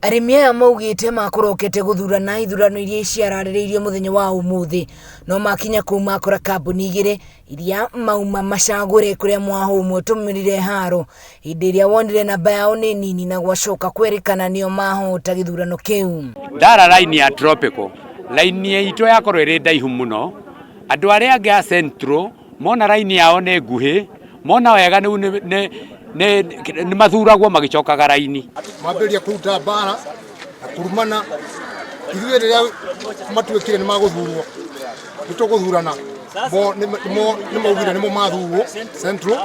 Arimi aya Maugite makorokete githurana ithurano iria ciararĩrĩirio muthenya wa umuthi no makinya kuu makora kambuni igĩrĩ iria mauma macagũre kuria mwahũmwo tũmĩrire haro hĩndĩ ĩrĩa wonire namba yao nĩ nini na gwacoka kwerĩkana nĩo mahota githurano kĩu. Ndara line ya tropical line itũ yakorwo ĩrĩ ndaihu mũno, andũ arĩa angĩ a central mona line yao nĩ nguhĩ, mona wega nĩ mathuragwo magicokaga raini mambĩrĩria kũruta mbara na kurumana ithuĩ rĩrĩa matuĩkire nĩ magũthurwo nĩtũgũthurana nĩ maugire nĩmo mathurwo central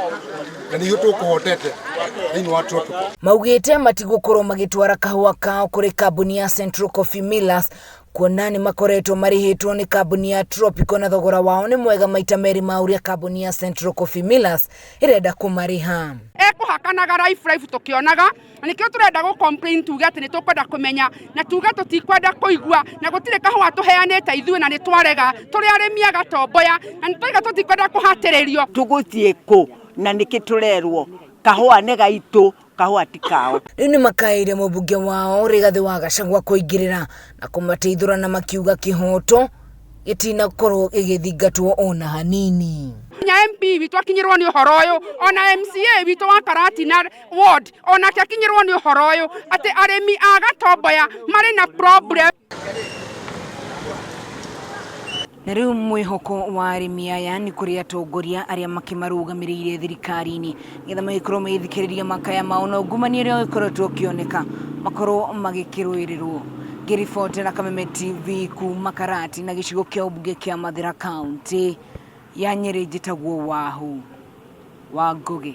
na nĩo tũkũhotete thĩinĩ wa tropical. Maugite matigũkorwo magĩtwara kahũa kao kũrĩ kambuni ya Central Coffee Millers kuona nĩ makoretwo marĩhĩtwo nĩ kambuni ya Tropical na thogora wao nĩ mwega maita merĩ ma ũrĩa kambuni ya Central Coffee Millers ĩrenda kũmarĩha. Ekuhakanaga life tukionaga na nikio turenda go complain tuge ati nitukwenda kumenya na tuge tutikwenda kuigua na gutire kahũa tuheanite ithuĩ na nitwarega turi arĩmi agatomboya na nitwiga tutikwenda kuhatĩrĩrio tuguthie ku na niki turerwo kahũa nĩ gaitũ kahũa ti kao. Rĩu nĩ makaire mũmbunge wao Rigathĩ wa Gachagua kũingĩrĩra na kũmateithũra na makiuga kĩhoto gĩtinakorwo gĩgĩthingatwo ona hanini. Nya MP witũ akinyirwo nĩ ũhoro ũyũ, ona MCA witũ wa Karatina ward onake akinyirwo nĩ ũhoro ũyũ atĩ arĩmi a Gatomboya marĩ na problem. Na rĩu mwĩhoko wa arĩmi aya nĩ kũrĩ atongoria arĩa makimarũgamĩrĩire thirikari-inĩ nĩgetha magĩkorwo magĩthikĩrĩria makaya mao na ungumania ũrĩa ũkoretwo ũkĩoneka makorwo magĩkĩrũĩrĩrwo. Ngĩribotera Kameme TV kuma Karati na gĩcigo kĩa ũmbunge kĩa Mathĩra County ya Nyeri, njĩtagwo Wahũ wa Ngũgĩ.